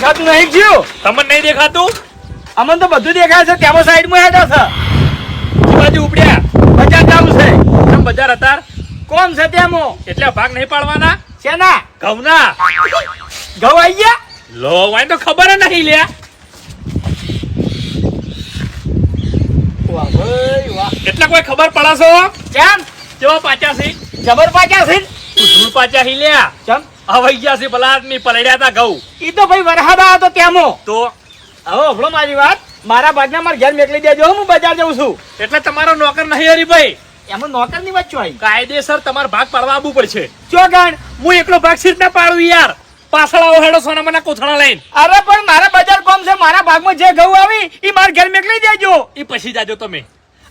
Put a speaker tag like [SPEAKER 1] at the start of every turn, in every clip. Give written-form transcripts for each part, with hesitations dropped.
[SPEAKER 1] દેખાતું નહીં ગયું?
[SPEAKER 2] તમને નહીં દેખાતું?
[SPEAKER 1] અમને તો બધું દેખાય છે. ત્યાં સાઈડમાં હેડો છે.
[SPEAKER 2] એ બાજુ ઉપડ્યા.
[SPEAKER 1] બજાર જાવું છે.
[SPEAKER 2] કેમ બજાર હતા?
[SPEAKER 1] કોમ છે ત્યાં?
[SPEAKER 2] એટલે ભાગ નહીં પાડવાના?
[SPEAKER 1] શેના?
[SPEAKER 2] ઘઉંના.
[SPEAKER 1] ઘઉં આવી ગયા?
[SPEAKER 2] લો વાય તો ખબર જ નહીં લ્યા.
[SPEAKER 1] વાહ ભાઈ વાહ.
[SPEAKER 2] એટલે કોઈ ખબર પડે છો?
[SPEAKER 1] કેમ?
[SPEAKER 2] કેવા પાચા છે?
[SPEAKER 1] જબર પાક્યા છે.
[SPEAKER 2] ધૂળ પાચા હી લ્યા.
[SPEAKER 1] કેમ?
[SPEAKER 2] હવાઈ ગયા છે પલાટની પલડ્યા હતા ઘઉં.
[SPEAKER 1] ઈ તો ભાઈ વરહાદા હતો ત્યાં.
[SPEAKER 2] તો
[SPEAKER 1] હવે હભળો મારી વાત. મારા ભાગના મારા ઘેર મેકલી દેજો. હું બજાર જઉં છું.
[SPEAKER 2] એટલે તમારો નોકર નહીં હરીભાઈ.
[SPEAKER 1] એમાં નોકર ની વાત છો આવી?
[SPEAKER 2] કાયદેસર તમારે ભાગ પાડવા આવવું પડશે.
[SPEAKER 1] ચો ગણ?
[SPEAKER 2] હું એકલો ભાગ સીટ ના પાડું યાર. પાછળ આવો હેડો સોના મને કોથળા લઈને.
[SPEAKER 1] અરે પણ મારા બજાર કોમ છે. મારા ભાગમાં જે ઘઉં આવી ઈ મારા ઘેર મેકલી દેજો.
[SPEAKER 2] એ પછી જાજો તમે.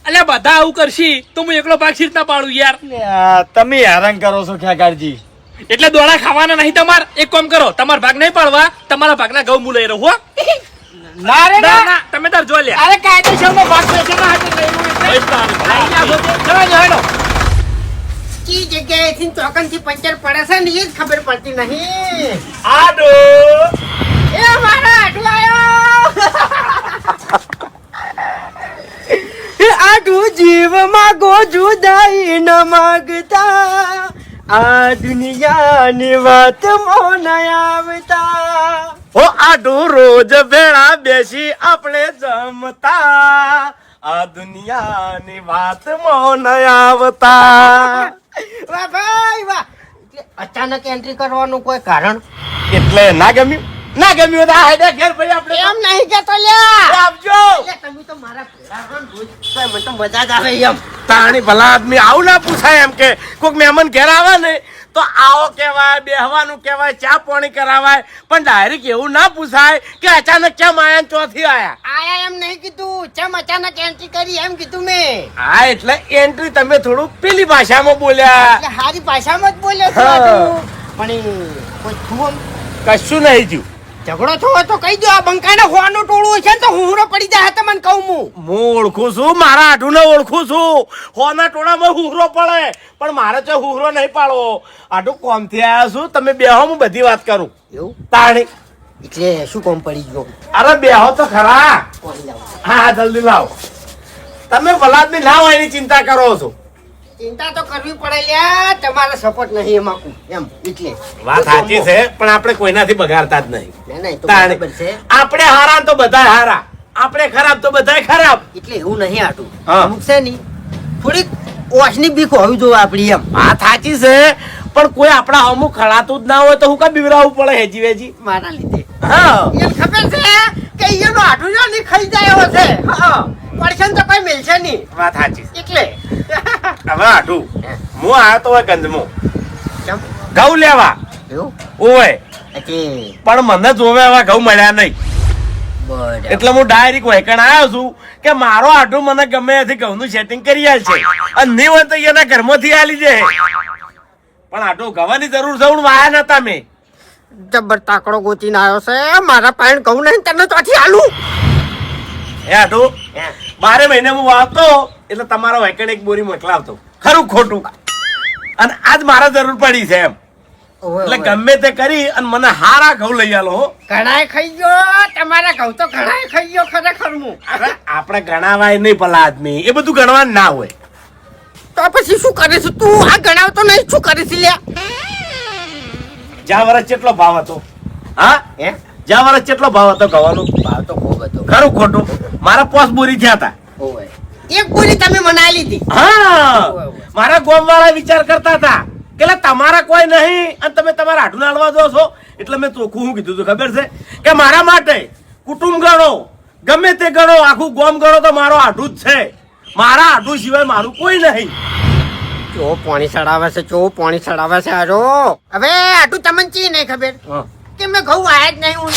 [SPEAKER 2] અલ્યા બધા આવું કરશી તો હું એકલો ભાગ સીટ ના પાડું યાર.
[SPEAKER 1] તમે હેરાન કરો છો ખેગારજી.
[SPEAKER 2] એટલે દોડા ખાવાના નહીં તમારે. એક કામ કરો, તમારા ભાગ નહીં પાડવા, તમારા ભાગના ઘઉં હું લઈ રહું હો.
[SPEAKER 1] ના રે
[SPEAKER 2] ના
[SPEAKER 1] ના.
[SPEAKER 2] ના તમે તાર જો લ્યા.
[SPEAKER 1] અરે કાયદેસરનો ભાગ છે ના હાથે લેવું એટલે. ચલો હેડો.
[SPEAKER 3] કી જગ્યાએથી ચોકનથી પંચર પડે છે ને એ જ ખબર પડતી નહીં.
[SPEAKER 1] આડો
[SPEAKER 3] એ મારા આટલો આયો.
[SPEAKER 1] આડું જીવ માગો જુદાઈ ન માગતા. આ દુનિયાની વાત મોન આવતા. ઓ આડું રોજ ભેળા બેસી આપણે જમતા. આ દુનિયાની વાત મોન આવતા.
[SPEAKER 3] વાહ ભાઈ વાહ. એટલે અચાનક એન્ટ્રી કરવાનું કોઈ કારણ?
[SPEAKER 1] એટલે ના ગમ્યું? ના ગમ્યું તો આ હેડે ઘેર ભાઈ આપણે
[SPEAKER 3] એમ નહીં કેતો લ્યા.
[SPEAKER 1] આપજો.
[SPEAKER 3] એટલે તમે તો મારા ભેળા રહો ને રોજ. તો મને તો મજા જ આવે એમ.
[SPEAKER 1] તાણી ભલા આદમી આવું ના પૂછાય. એમ કે કોઈક મહેમાન ઘેર આવે ને તો આવો કહેવાય, બેહવાનું કહેવાય, ચા પાણી કરાવાય. પણ ડાયરેક્ટ એવું ના પૂછાય કે અચાનક કેમ આયા ને ચોથી આયા.
[SPEAKER 3] આયા એમ નહીં કીધું. ચમ અચાનક એન્ટ્રી કરી એમ કીધું મેં.
[SPEAKER 1] હા એટલે એન્ટ્રી તમે થોડું પેલી ભાષામાં બોલ્યા.
[SPEAKER 3] એટલે હારી ભાષામાં જ બોલ્યો છું આ તું. પણ એ કોઈ થયું
[SPEAKER 1] કશું નહીં થયું.
[SPEAKER 3] ઝઘડો થયો તો કહી દો. આ બંકાના હોવાનું ટોળું છે ને તો હુંરો પડી જાય તમને કહું હું.
[SPEAKER 1] હું ઓળખું છું, મારા આઢુને ઓળખું છું. હોના ટોળામાં હુહરો પડે પણ મારે તો હુહરો નહીં પાડવો. આઢું કોમથી આવ્યા છું. તમે બેહો, હું બધી વાત કરું.
[SPEAKER 3] એવું?
[SPEAKER 1] તાણી
[SPEAKER 3] એટલે શું કોમ પડી ગયો?
[SPEAKER 1] અરે બેહો તો ખરા.
[SPEAKER 3] કોણ લાવો?
[SPEAKER 1] હા જલ્દી લાવો. તમે ભલાદમી ના હોય એની ચિંતા કરો છો.
[SPEAKER 3] ચિંતા તો કરવી પડે લ્યા. તમારો સપોર્ટ નહીં એમાં કુ એમ એટલે
[SPEAKER 1] વાત સાચી છે પણ આપણે કોઈનાથી બગાડતા જ નહીં.
[SPEAKER 3] નહીં નહીં તો
[SPEAKER 1] તાણી.
[SPEAKER 3] બરાબર છે.
[SPEAKER 1] આપણે હારા તો બધા હારા, આપણે ખરાબ તો બધા ખરાબ.
[SPEAKER 3] એટલે એવું નહીં આટું.
[SPEAKER 1] હા.
[SPEAKER 3] અમુક છે ની થોડીક ઓછની બીક હોવી જોઈએ આપણી એમ.
[SPEAKER 1] વાત સાચી છે પણ કોઈ આપણા અમુક ખડાતું જ ના હોય તો હું કા બીવરાવવું પડે હેજી વેજી.
[SPEAKER 3] મારા લીધે
[SPEAKER 1] હા
[SPEAKER 3] એને ખબર છે કે એનો આટું જો ની ખાઈ જાય એવો છે. હા પડશે તો કોઈ મિલશે નહીં
[SPEAKER 1] વાત સાચી છે.
[SPEAKER 3] એટલે
[SPEAKER 1] હવે આઢું હું આવ્યો તો હોય ગંજમો
[SPEAKER 3] કેમ
[SPEAKER 1] ઘઉં લેવા.
[SPEAKER 3] એવું?
[SPEAKER 1] ઓય
[SPEAKER 3] એટલે
[SPEAKER 1] પણ મને જોવે એવા ઘઉં મળ્યા નહીં.
[SPEAKER 3] બરાબર.
[SPEAKER 1] એટલે હું ડાયરેક્ટ વહેકણ આવ્યો છું કે મારો આઢું મને ગમે ત્યાંથી ઘઉંનું સેટિંગ કરી આલ છે. અને નહીં હોય તો એના ઘરમાંથી આલી દે. પણ આઢું ગવાની જરૂર છે. હું વાયા નતા મેં.
[SPEAKER 3] જબર તાકડો ગોતીને આવ્યો છે. મારા પાયણ કહું નહીં તને ચોથી આલું.
[SPEAKER 1] એ આઢું 12 મહિને હું વાવતો એટલે તમારા વહેકણ એક બોરી મોકલાવતો. ખરું ખોટું? અને આજ મારા જરૂર પડી છે એમ. એટલે ગમે તે કરી અને મને હારા ઘઉં લઈ આલો હો.
[SPEAKER 3] ઘણાય ખાઈ ગયો. તમારા ઘઉં તો ઘણાય ખાઈ ગયો ખરેખર હું.
[SPEAKER 1] અરે આપણે ગણાવાય નહીં ભલા આદમી. એ બધું ગણવાનું ના હોય.
[SPEAKER 3] તો પછી શું કરે છે તું? આ ગણાવતો નહીં શું કરે છે લ્યા?
[SPEAKER 1] જ્યાં વર્ષ કેટલો ભાવ હતો? હા
[SPEAKER 3] હે
[SPEAKER 1] જ્યાં વર્ષ કેટલો ભાવ હતો ઘઉંનો?
[SPEAKER 3] ભાવ તો ખૂબ હતો.
[SPEAKER 1] ખરું ખોટું? મારા 5 બોરી થયા હતા.
[SPEAKER 3] ઓય એક પૂરી તમે મનાઈ લીધી.
[SPEAKER 1] હા મારા ગામ વાળા વિચાર કરતા હતા કે લે તમારા કોઈ નહીં અને તમે તમારા આઢું નાડવા દો છો. એટલે મેં ચોખ્ખું શું કીધું હતું ખબર છે કે મારા માટે કુટુંબ ગણો, ગમે તે ગણો, આખું ગામ ગણો તો મારો આઢું જ છે. મારા આઢું સિવાય મારું કોઈ નહીં.
[SPEAKER 3] ચો પાણી ચડાવે છે, ચો પાણી ચડાવે છે. આરો હવે આટું તમને ચી નહીં ખબર કે મેં ઘઉં આયા જ નહીં હું.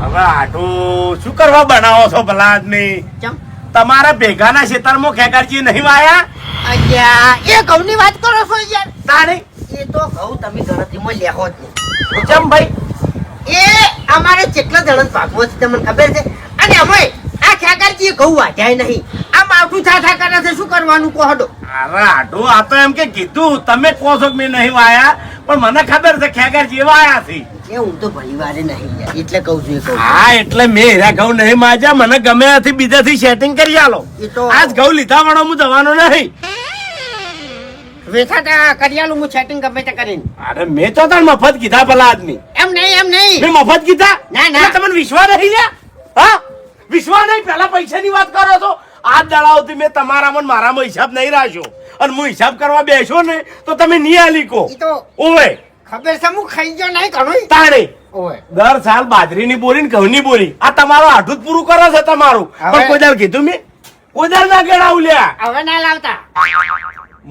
[SPEAKER 1] હવે આઢું શું કરવા બનાવો છો ભલા આદમી?
[SPEAKER 3] ચમ
[SPEAKER 1] તમારા ભેગાના ખેતરમાં ખેગારજી નહીં વાયા?
[SPEAKER 3] અલ્યા એ ઘઉંની વાત કરો છો યાર.
[SPEAKER 1] તાણી
[SPEAKER 3] એ તો ઘઉં તમે ગણતરીમાં લેહો જ નહીં.
[SPEAKER 1] ચમ ભાઈ
[SPEAKER 3] એ અમારે કેટલા જણ ભાગવો છે તમને ખબર છે? અને અમે આ ખેગારજી ઘઉં વાઢ્યા નહીં. આ માવઠું થાથા કરે છે શું કરવાનું કહો હડો.
[SPEAKER 1] અરે આઢું આ તો એમ કે કીધું તમે કહો છો કે મેં નહીં વાયા પણ મને ખબર છે ખેગારજી વાયા છે.
[SPEAKER 3] એ હું તો ભલી વારે નહીં યાર એટલે કહું છું એ કહું
[SPEAKER 1] હા એટલે મેં હીરા ઘઉં નહીં માજ્યા, મને ગમે ત્યાંથી બીજાથી સેટિંગ કરી આલો.
[SPEAKER 3] એ તો
[SPEAKER 1] આજ ઘઉં લીધા વાળો હું જવાનો નહીં.
[SPEAKER 3] વેઠા કરિયાલું હું સેટિંગ ગમે તે કરીને
[SPEAKER 1] અરે મેં તો તાર મફત કીધા પેલા આદમી.
[SPEAKER 3] એમ નહીં
[SPEAKER 1] મેં મફત કીધા?
[SPEAKER 3] ના, ના.
[SPEAKER 1] એટલે તમને વિશ્વાસ નહીં લ્યા? હા વિશ્વાસ નહીં? પેલા પૈસાની વાત કરો છો. આ દડાવથી મેં તમારામાં ને મારામાં હિસાબ નહીં રાખ્યો, અને હું હિસાબ કરવા બેસો ને તો તમે નહીં આલી કો.
[SPEAKER 3] ઈ તો
[SPEAKER 1] ઓવે
[SPEAKER 3] ખબર છે હું ખાઈ ગયો નહીં ઘણું
[SPEAKER 1] તાણે
[SPEAKER 3] ઓય
[SPEAKER 1] દર સાલ બાજરીની બોરી ને ઘઉંની બોરી આ તમારો આઠું જ પૂરું કરે છે તમારું.
[SPEAKER 3] હવે-
[SPEAKER 1] પણ કોઈ દાડ કીધું મેં? કોઈ દાડ ના ગણાવું લ્યા.
[SPEAKER 3] હવે ના લાવતા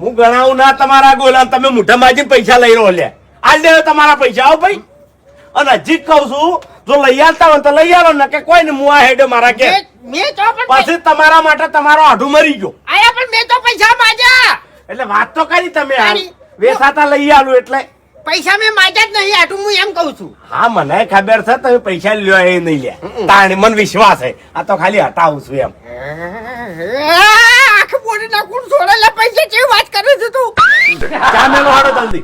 [SPEAKER 1] હું ગણાવું ના તમારા ગોલા, તમે મુઠ્ઠા માજીને પૈસા લઈ રહ્યો લ્યા. આલ દે તમારા પૈસા આવો ભાઈ. અને હજી જ કહું છું, જો લઈ આવતા હોય તો લઈ આવો, ને કે કોઈ ને હું આ હેડે મારા કે
[SPEAKER 3] મેં તો પણ
[SPEAKER 1] પછી તમારા માટે તમારો આઢું મરી ગયો.
[SPEAKER 3] આયા પણ મેં તો પૈસા માંગ્યા
[SPEAKER 1] એટલે વાત તો કરી તમે હાલ.
[SPEAKER 3] તારી-
[SPEAKER 1] વેસાતા લઈ આલું એટલે
[SPEAKER 3] પૈસા મેં માંગ્યા જ નહીં આટું હું એમ કહું છું
[SPEAKER 1] હા મને ખબર છે તમે પૈસા લ્યો એ નહીં લ્યા. તાણે મને વિશ્વાસ છે, આ તો ખાલી હટાવું છું એમ.
[SPEAKER 3] આખું બોડી નાખું છોડેલા પૈસા કેવી વાત કરે છે તું
[SPEAKER 1] ચા મેલો હાડો જલ્દી,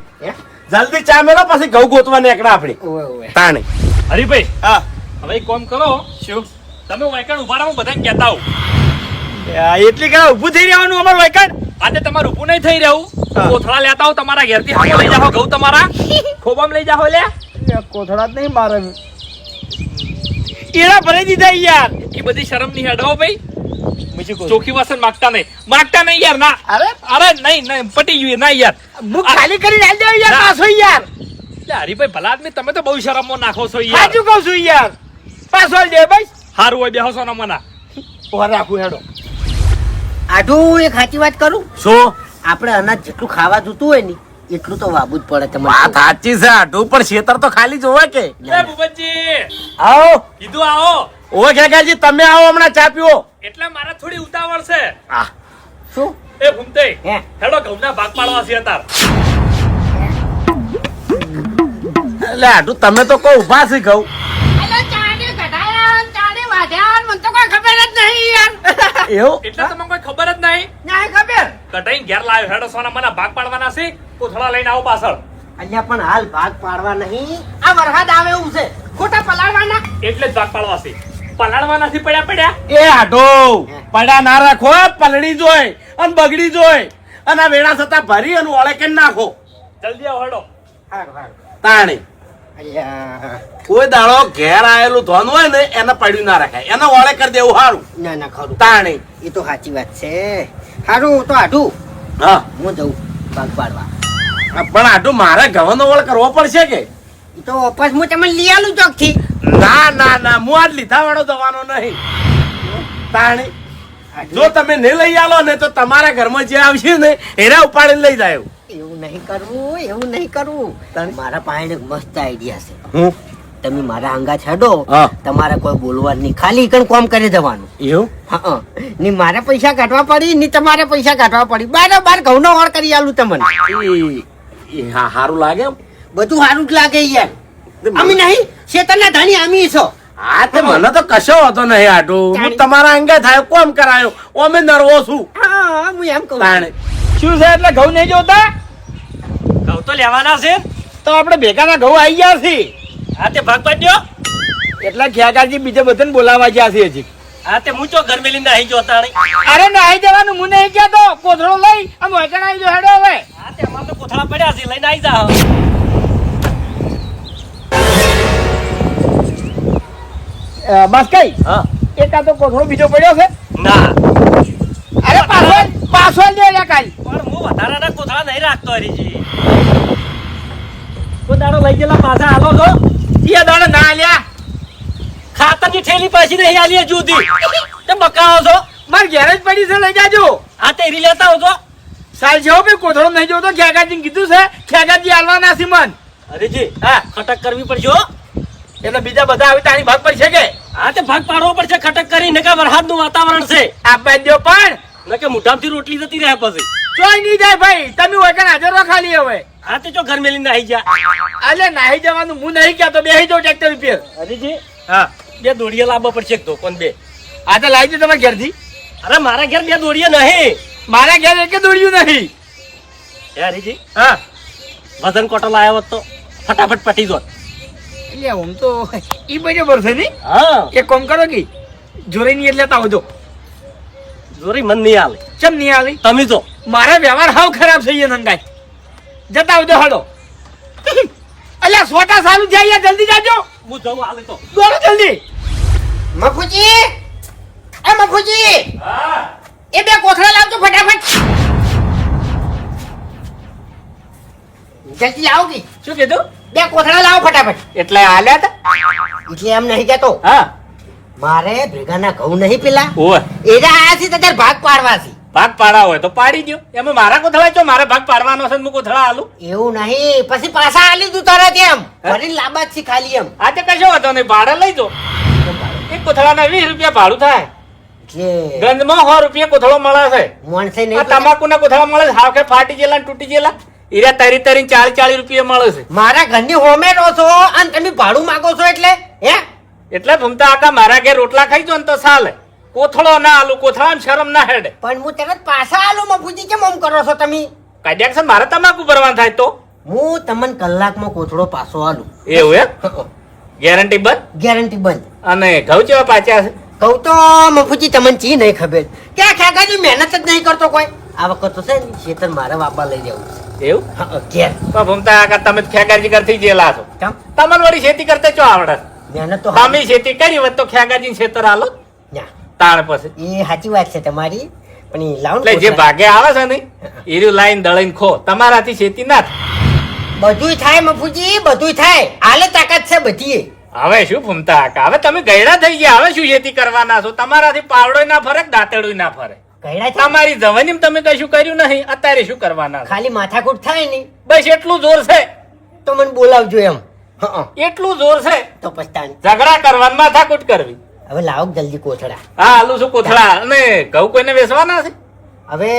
[SPEAKER 1] જલ્દી ચા મેલો, પછી ઘઉં ગોતવા નીકળે આપડી. તાણે
[SPEAKER 2] હરીભાઈ
[SPEAKER 1] હા
[SPEAKER 2] હવે એક કામ કરો. શું? તમે વાયકણ ઉભા રહો, બધાને કહેતા આવો.
[SPEAKER 1] એટલી કઈ ઉભું થઈ રહેવાનું અમારું વાયકાડ?
[SPEAKER 2] આજે તમારું ઊભું નહીં થઈ રહ્યું.
[SPEAKER 1] હા.
[SPEAKER 2] કોથળા લેતા આવો તમારા ઘેરથી, હાથમાં લઈ જાઓ ઘઉં તમારા ખોબામાં લઈ જાઓ લે.
[SPEAKER 1] કોથળા જ નહીં મારે, કેળા ભરી દીધા યાર.
[SPEAKER 2] એ બધી શરમ નહીં હડાવો ભાઈ. ચોખ્ખી વાસણ માંગતા નહીં યાર. ના અરે નહીં પટી ગયું ના યાર.
[SPEAKER 1] ખાલી કરી નાખ દે યાર.
[SPEAKER 2] ના.
[SPEAKER 1] પાછો યાર
[SPEAKER 2] લે હરીભાઈ ભલા આદમી, તમે તો બહુ શરમમાં નાખો છો યાર.
[SPEAKER 1] સાચું કહું છું યાર. પાછો દે ભાઈ.
[SPEAKER 2] હારું હોય બેહો છો ને મના.
[SPEAKER 1] ઓર રાખું હેડો.
[SPEAKER 3] આટું એક સાચી વાત કરું
[SPEAKER 1] શું
[SPEAKER 3] આપણે અનાજ જેટલું ખાવા જોતું હોય ને એટલું તો વાબુ જ પડે તમને
[SPEAKER 1] વાત સાચી છે આઢું, પણ શેતર તો ખાલી જોવે કે.
[SPEAKER 2] એ ભૂપતજી
[SPEAKER 1] આવો
[SPEAKER 2] કીધું આવો.
[SPEAKER 1] ઓ ખેગાજી તમે આવો, હમણાં ચા પીવો.
[SPEAKER 2] એટલે મારે થોડી ઉતાવળ છે.
[SPEAKER 1] આ
[SPEAKER 3] શું
[SPEAKER 2] એ ભૂમતે
[SPEAKER 3] હે?
[SPEAKER 2] હેડો ઘઉંના ભાગ પાડવા છે તાર.
[SPEAKER 1] એટલે આઢું તમે તો કોઈ ઉભા છે ઘઉં. એવું
[SPEAKER 2] એટલે તમને કોઈ ખબર જ નહીં. કટાઈને ઘેર લાવ્યો હેડો સોના મને ભાગ પાડવાના છે. કોથળા લઈને આવો પાછળ.
[SPEAKER 3] અલ્યા પણ હાલ ભાગ પાડવા નહીં આ વરસાદ આવે એવું છે ખોટા પલાળવાના
[SPEAKER 2] એટલે જ ભાગ પાડવા છે. પલાળવા નથી પડ્યા.
[SPEAKER 1] એ આઢો પડ્યા ના રાખો, પલળી જોય અને બગડી જોય, અને આ વેળા થતા ભરી અને ઓળે કે નાખો.
[SPEAKER 2] જલ્દી આવો હેડો.
[SPEAKER 1] તાણી
[SPEAKER 3] અલ્યા
[SPEAKER 1] કોઈ દાડો ઘેર આયેલું ધોન હોય ને એને પડ્યું ના રખાય, એને ઓળે કરી દેવું સારું.
[SPEAKER 3] ના ના ખરું
[SPEAKER 1] તાણી
[SPEAKER 3] એ તો સાચી વાત છે સારું તો આટું
[SPEAKER 1] હા
[SPEAKER 3] હું જઉં ભાગ પાડવા
[SPEAKER 1] પણ આઢું મારે ઘઉંનો ઓળ કરવો પડશે કે?
[SPEAKER 3] એ તો વાપસ હું તમને લઈ આલું ચોકથી
[SPEAKER 1] ના ના ના, હું આજ લીધા વાળો જવાનો નહીં. તાણી જો તમે નહીં લઈ આલો ને તો તમારા ઘરમાં જે આવશે ને એના ઉપાડીને લઈ જાય.
[SPEAKER 3] એવું નહીં કરવું મારા પાસે એક મસ્ત આઈડિયા છે
[SPEAKER 1] હું
[SPEAKER 3] તમે મારા આંગા છાડો
[SPEAKER 1] હા.
[SPEAKER 3] તમારે કોઈ બોલવાનું નહીં ખાલી એકણ કોમ કરી જવાનું
[SPEAKER 1] એવું
[SPEAKER 3] હા ની મારે પૈસા કાઢવા પડી ની તમારે પૈસા કાઢવા પડી બાર ઘઉંનો ઓળ કરી આલું તમને
[SPEAKER 1] હા સારું લાગે એમ?
[SPEAKER 3] બધું સારું જ લાગે યાર અમે નહીં શેતરના ધાણી અમે છો
[SPEAKER 1] હા તે મને તો કશો હતો નહીં આટું, હું તમારા અંગે થાય કોમ કરાયો, અમે નરવો છું.
[SPEAKER 3] હા હું એમ કહું
[SPEAKER 1] તાણે શું છે એટલે ઘઉં નહીં જોતા?
[SPEAKER 2] ઘઉં તો લેવાના છે.
[SPEAKER 1] તો આપણે ભેગાના ઘઉં આવી ગયા છે.
[SPEAKER 2] હા તે ભાગ પાડજો.
[SPEAKER 1] એટલે ખ્યાગાજી બીજે બધાને બોલાવા ગયા છે હજી.
[SPEAKER 2] હા તે હું ચો ઘર મેલીને આવી ગયો તાણી.
[SPEAKER 1] અરે નાહી જવાનું હું નહીં કહેતો, કોથળો લઈ આમ વૈકણ આવી જો હેડો હવે.
[SPEAKER 2] હા તે અમાર તો કોથળા પડ્યા છે લઈને આવી જાઓ.
[SPEAKER 1] બસ કઈ
[SPEAKER 2] હા
[SPEAKER 1] એકા તો કોથળો બીજો પડ્યો છે.
[SPEAKER 2] ના
[SPEAKER 1] અરે પાછો લે લે કાઈ.
[SPEAKER 2] પણ હું વધારાના કોથળા નહીં રાખતો હરીજી. કોઈ દાડો લઈ ગયેલા પાછા હાલો છો.
[SPEAKER 1] એ દાડે ના લ્યા
[SPEAKER 2] ખાતરની થેલી પાછી નહીં આલી હજુ સુધી. તે બકાવો છો.
[SPEAKER 1] માર ઘેર જ પડી છે, લઈ જાજો.
[SPEAKER 2] હા તે રી લેતા આવજો.
[SPEAKER 1] સાલ જેવો ભાઈ કોથળો નહીં જોતો, ખ્યાગાજી કીધું છે, ખ્યાગાજી આલવાના છે મન.
[SPEAKER 2] હરીજી
[SPEAKER 1] હા
[SPEAKER 2] ખટક કરવી પડશે હો.
[SPEAKER 1] એટલે બીજા બધા આવી તારી ભાગ પડશે કે?
[SPEAKER 2] હા તે ભાગ પાડવો પડશે ખટક કરી નકા વરસાદનું વાતાવરણ છે.
[SPEAKER 1] આપવા દો પણ
[SPEAKER 2] નકે મુઠામથી રોટલી જતી રહે પછી.
[SPEAKER 1] ચોઈ નહીં જાય ભાઈ, તમે વૈકણ હાજર રહો ખાલી હવે.
[SPEAKER 2] હા તે ચો ઘર મેલીને આવી જા.
[SPEAKER 1] અલે નાહી જવાનું હું નહીં કહેતો, બેહી જાઓ ટ્રેક્ટર ઉપર.
[SPEAKER 2] હરીજી
[SPEAKER 1] હા
[SPEAKER 2] બે દોડીએ લાવવા પડશે એક ધોકોન બે.
[SPEAKER 1] આ તો લાવી દો તમારા ઘેરથી.
[SPEAKER 2] અરે મારા ઘેર બે દોડીએ નહીં.
[SPEAKER 1] મારા ઘેર એકે દોડ્યું નહીં.
[SPEAKER 2] હે હરીજી
[SPEAKER 1] હા
[SPEAKER 2] વજન કોટો લાવ્યો હોત તો ફટાફટ પટી જોત.
[SPEAKER 4] એટલે આમ તો ઈ બરાબર છે ને.
[SPEAKER 1] હા
[SPEAKER 4] એક કામ કરો કે જોરે ની એટલે આવજો.
[SPEAKER 1] જોરી મન નહીં આલે
[SPEAKER 4] ચમ નહીં આવી?
[SPEAKER 1] તમે તો
[SPEAKER 4] મારા વ્યવહાર હાવ ખરાબ થઈ ગયા નંગાઈ. જતા આવજો હડો. અલ્યા સોટા સારું જાય જલ્દી જાજો.
[SPEAKER 1] હું જવું આલે તો
[SPEAKER 4] દોડો જલ્દી.
[SPEAKER 3] મફુજી એ મફુજી
[SPEAKER 1] હા
[SPEAKER 3] એ બે કોથળા લાવજો ફટાફટ. જલ્દી લાવો કે
[SPEAKER 4] શું કીધું?
[SPEAKER 3] બે કોથળા લાવો ફટાફટ.
[SPEAKER 4] એટલે આલ્યા તા?
[SPEAKER 3] એટલે એમ નહીં કેતો,
[SPEAKER 4] હા
[SPEAKER 3] મારે ભેગાના ઘઉં નહીં પેલા
[SPEAKER 2] ઓય
[SPEAKER 3] એરા આયા છે તો તાર ભાગ પાડવા છે.
[SPEAKER 2] ભાગ પાડા હોય તો પાડી દો. એમાં મારા કોથળા ચો મારે ભાગ પાડવાનો છે ને હું કોથળા આલું?
[SPEAKER 3] એવું નહીં, પછી પાછા આલી તું તરત એમ ફરીને લાંબા જ છે ખાલી એમ.
[SPEAKER 2] આ તો કશો વાંધો નહીં, ભાડે લઈ જો. એક કોથળાના 20 રૂપિયા ભાડું થાય.
[SPEAKER 3] એટલે
[SPEAKER 2] ગંજમાં 100 રૂપિયા કોથળો મળે છે.
[SPEAKER 3] મોણસે
[SPEAKER 2] આ
[SPEAKER 3] નહીં
[SPEAKER 2] તમાકુના કોથળા મળે છે, હાવખે ફાટી ગયેલા ને તૂટી ગયેલા. ઈરા તરી તરીને 40 રૂપિયા મળે છે.
[SPEAKER 3] મારા ઘરની હોમે રહો છો અને તમે ભાડું માંગો છો એટલે હે?
[SPEAKER 2] એટલે ભમતા આકા મારા ઘેર રોટલા ખાઈ જો ને તો ચાલે. કોથળો ના આલું, કોથળામાં શરમ ના હેડે.
[SPEAKER 3] પણ હું તરત પાછા આલું મફુજી, કેમ આમ કરો છો તમે?
[SPEAKER 2] કાયદેસર મારે તમાકુ ભરવાનું થાય તો
[SPEAKER 3] હું તમને કલાકમાં કોથળો પાછો આલું.
[SPEAKER 2] એવું એમ? ગેરંટી બંધ.
[SPEAKER 3] ગેરંટી બંધ.
[SPEAKER 2] અને ઘઉં કેવા પાચ્યા છે?
[SPEAKER 3] કહું તો મફુજી તમને ચી નહીં ખબર કે આ ખેગાજી મહેનત જ નહીં કરતો કોઈ. આ વખત તો છે ને ખેતર મારે વાપા લઈ જવું
[SPEAKER 2] એવું?
[SPEAKER 3] છે. ઘેર
[SPEAKER 2] તો ભમતા આકા તમે ખેગાજી કરતી જેલા છો.
[SPEAKER 3] કેમ?
[SPEAKER 2] તમને વળી ખેતી કરતા ચો આવડે?
[SPEAKER 3] મહેનત તો
[SPEAKER 2] તમે ખેતી કરી હોત તો ખેગાજી ખેતર આલો
[SPEAKER 3] ના,
[SPEAKER 2] તાણ પછી.
[SPEAKER 3] એ સાચી વાત છે તમારી, પણ એ લાવો ને
[SPEAKER 2] એટલે જે
[SPEAKER 3] કોથળા.
[SPEAKER 2] ભાગે આવે છે ને એર્યું લાઈન દળીને ખો. તમારાથી ખેતી ના થાય.
[SPEAKER 3] બધુંય થાય મફુજી, બધુંય થાય. હાલે તાકાત છે બધી.
[SPEAKER 2] હવે શું ભમતા આકા, હવે તમે ગયડા થઈ ગયા, હવે શું ખેતી કરવાના છો? તમારાથી પાવડો ના ફરે, દાંતેડું ના ફરે.
[SPEAKER 3] ગયડા છે
[SPEAKER 2] તમારી જવાનીમાં તમે કશું કર્યું નહીં, અત્યારે શું કરવાના છો?
[SPEAKER 3] ખાલી માથાકૂટ થાય ને
[SPEAKER 2] બસ એટલું જોર છે,
[SPEAKER 3] તો મને બોલાવજો એમ. હં.
[SPEAKER 2] એટલું જોર છે.
[SPEAKER 3] તો પછતાણ.
[SPEAKER 2] ઝઘડા કરવાની, માથાકૂટ કરવી.
[SPEAKER 3] હવે લાવો જલ્દી કોથળા.
[SPEAKER 2] હા આલુ શું કોથળા અને ઘઉં કોઈને વેચવાના છે?
[SPEAKER 3] હવે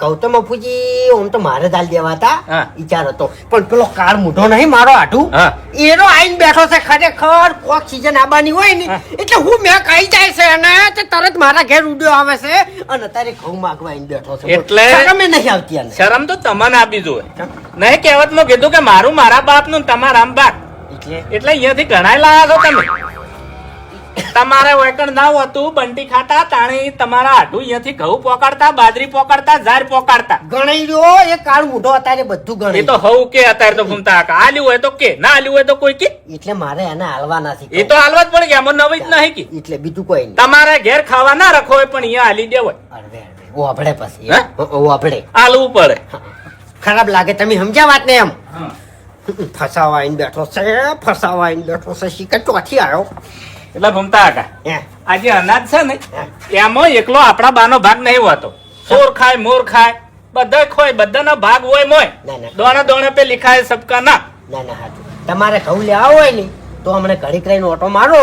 [SPEAKER 3] ગૌતમ મફુજી ઓમ તો મારે દાલ દેવા હતા
[SPEAKER 2] હા.
[SPEAKER 3] વિચાર હતો, પણ પેલો કાળ મોઢો નહીં મારો આઠું,
[SPEAKER 2] હા.
[SPEAKER 3] એનો આઈને બેઠો છે. ખરેખર કોક સીઝન આવવાની હોય ને
[SPEAKER 2] હા.
[SPEAKER 3] એટલે હું મેં કહી જાય છે અને તે તરત મારા ઘેર ઉડ્યો આવે છે અને અત્યારે ઘઉં માગવા આઈને બેઠો છે.
[SPEAKER 2] એટલે?
[SPEAKER 3] શરમે નહીં આવતી આને.
[SPEAKER 2] શરમ તો તમને આપી જોઈએ. નહીં કહેવતમાં કીધું કે મારું મારા બાપ નું તમારા બાપ.
[SPEAKER 3] એટલે
[SPEAKER 2] એટલે અહીંયાથી ઘણાય લાયા છો તમે. તમારે વેકણ ના હતું, બંટી ખાતા તાણી તમારા આઢું અહીંયાથી ઘઉં પોકાડતા, બાજરી પોકાડતા, ઝાર પોકાડતા.
[SPEAKER 3] ગણાઈ રહ્યો એ કાળ મોઢો અત્યારે બધું
[SPEAKER 2] એ
[SPEAKER 3] ગણાઈ.
[SPEAKER 2] તો હવ કે અત્યારે તો ભૂમતા આકા. આલ્યું હોય તો કે, ના આલ્યું હોય તો કોઈ કે.
[SPEAKER 3] એટલે મારે એને હાલવાના છે.
[SPEAKER 2] એ તો હાલવા જ પડે કે આમાં નવી જ નહીં કે.
[SPEAKER 3] એટલે બીજું કોઈ નહીં.
[SPEAKER 2] તમારે ઘેર ખાવા ના રખો હોય પણ અહીંયા હાલી દેવાય.
[SPEAKER 3] અડવે અડવે ઓભળે પછી
[SPEAKER 2] હે?
[SPEAKER 3] ઓભળે.
[SPEAKER 2] હાલવું પડે.
[SPEAKER 3] ખરાબ લાગે, તમે સમજ્યા વાત ને એમ. ફસાવા આઈને બેઠો છે, ફસાવા આઈને બેઠો છે. શીખર ચોથી આવ્યો.
[SPEAKER 2] એટલે ભૂમતા આકા,
[SPEAKER 3] હે.
[SPEAKER 2] આ જે અનાજ છે ને એમાં એકલો આપણા બાનો ભાગ નહીં હોતો. સોર ખાય, મોર ખાય, બધા ખોય, બધાનો ભાગ હોય મોય.
[SPEAKER 3] ના, ના.
[SPEAKER 2] દોણે દોણે પે લિખાય સબકા ના.
[SPEAKER 3] ના ના હાચું. તમારે ઘઉં લેવા હોય ને તો હમણાં ઘડીક રહીને ઓટો મારો.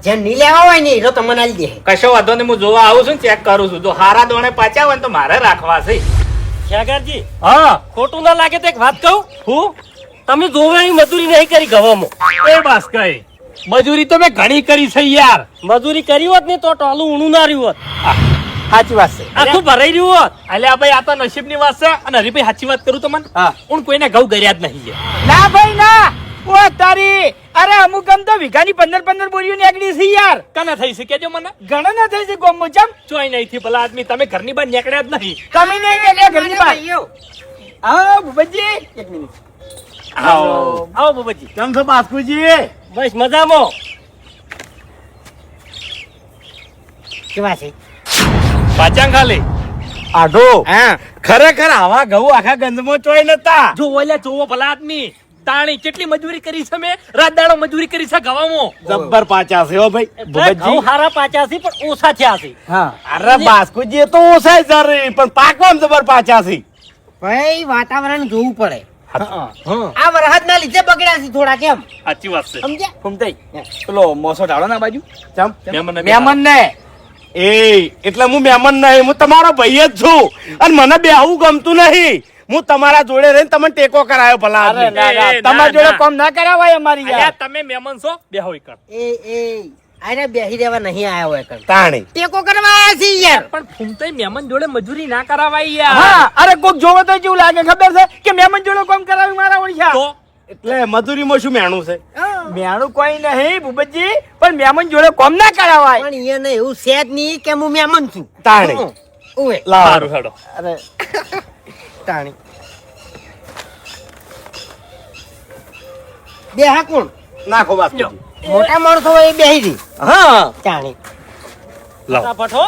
[SPEAKER 3] જેમ નહીં લેવા હોય ને એ તો તમને આલી દે.
[SPEAKER 2] કશો વાંધો નહીં, હું જોવા આવું છું, ચેક કરું છું. જો હારા દોણે પાચ્યા હોય ને તો મારે રાખવા છે.
[SPEAKER 1] ખેગારજી હા ખોટું ના લાગે તો એક વાત કહું. હું તમે જોવાની મજૂરી નહીં કરી ગવામાં.
[SPEAKER 2] એ બસ કઈ મજૂરી તો મેં ઘણી કરી છે યાર.
[SPEAKER 1] મજૂરી કરી હોત ને તો ટોલું ઊણું ના રહ્યું હોત,
[SPEAKER 3] સાચી વાત છે.
[SPEAKER 1] આખું ભરાઈ રહ્યું હોત.
[SPEAKER 2] અલ્યા ભાઈ આ તો નસીબની વાત છે. અને હરીભાઈ સાચી વાત કરું તમને,
[SPEAKER 1] હા.
[SPEAKER 2] હું કોઈને ઘઉં કર્યા જ નહીં યાર.
[SPEAKER 4] ના ભાઈ ના. ઓ તારી, અરે અમુક આમ તો વીઘાની 15 બોરીઓ નીકળી છે યાર.
[SPEAKER 2] કને થઈ છે કેજો મને.
[SPEAKER 4] ઘણા ના થઈ છે ગોમો ચમ.
[SPEAKER 2] ચોય નહીં થી ભલા આદમી, તમે ઘરની બહાર નીકળ્યા જ નહીં.
[SPEAKER 4] તમે નહીં નીકળ્યા ઘરની બહાર. હા ભૂપતજી એક મિનિટ.
[SPEAKER 2] આવો
[SPEAKER 1] આવો બાબાજી.
[SPEAKER 2] કેમ છો બાસ્કુજી?
[SPEAKER 1] બસ મજામાં.
[SPEAKER 3] કેવા છે?
[SPEAKER 2] પાચાંગ ખાલી
[SPEAKER 1] આઢો
[SPEAKER 2] હા.
[SPEAKER 1] ખરેખર આવા ઘઉં આખા ગંજમાં ચોય નતા.
[SPEAKER 2] જો ઓલ્યા જોવો ભલા આદમી, તાણી કેટલી મજૂરી કરી છે મેં. રાત દાડો મજૂરી કરી છે ગવામાં.
[SPEAKER 1] જબ્બર પાચા છે હો ભાઈ.
[SPEAKER 5] ઘઉં હારા પાચ્યા છે પણ ઓછા થયા છે.
[SPEAKER 4] હા
[SPEAKER 1] અરે બાસ્કુજી તો ઓછા જરી પણ પાકવામાં જબર પાચા છે.
[SPEAKER 3] ભાઈ વાતાવરણ જોવું પડે.
[SPEAKER 4] હા
[SPEAKER 3] આ વરસાદના લીધે બગડ્યા છે થોડા, કેમ
[SPEAKER 2] સાચી વાત છે.
[SPEAKER 3] સમજ્યા?
[SPEAKER 4] ફૂમતાઈ પેલો મોસો ઢાળો ના બાજુ.
[SPEAKER 1] ચમ
[SPEAKER 4] મહેમાન ને
[SPEAKER 1] એ એટલે હું મહેમાન નહીં, હું તમારો ભાઈ જ છું અને મને બે આવું ગમતું નહીં. હું તમારા જોડે રહીને તમને ટેકો કરાયો ભલા
[SPEAKER 4] અરે
[SPEAKER 1] આદમી.
[SPEAKER 4] ના ના,
[SPEAKER 2] ના,
[SPEAKER 4] તમારા જોડે
[SPEAKER 2] ના.
[SPEAKER 4] કોમ ના કરાવાય અમારી
[SPEAKER 2] અલ્યા
[SPEAKER 4] યાર.
[SPEAKER 2] તમે મહેમાન છો, બેહો ઈકણ.
[SPEAKER 3] એ આને બેહી રહેવા નહીં આયા હોય કણ.
[SPEAKER 1] તાણી
[SPEAKER 3] ટેકો કરવા આયા છે યાર.
[SPEAKER 2] પણ ફૂમતાઈ મહેમાન જોડે મજૂરી ના કરાવાય યાર.
[SPEAKER 4] હા અરે કોક જોવે તો કેવું લાગે ખબર છે કે મહેમાન જોડે કોમ કરાવી મારા ઓળખ્યા.
[SPEAKER 2] તો
[SPEAKER 4] એટલે મજૂરીમાં શું મેણું છે મેણું કોઈ નહીં ભૂપતજી પણ મહેમાન જોડે કોમ ના કરાવાય
[SPEAKER 3] પણ એને એવું છે જ નહીં કે હું મહેમાન છું.
[SPEAKER 4] તાણી.
[SPEAKER 3] ઓય
[SPEAKER 2] સારું હેડો.
[SPEAKER 4] અરે
[SPEAKER 3] તાણી બે હા કોણ
[SPEAKER 4] નાખો બાપ
[SPEAKER 3] મોટા માણસો હોય એ બેહી રહી
[SPEAKER 4] હા
[SPEAKER 3] તાણી
[SPEAKER 2] લાવો.
[SPEAKER 5] ફટાફટ હો.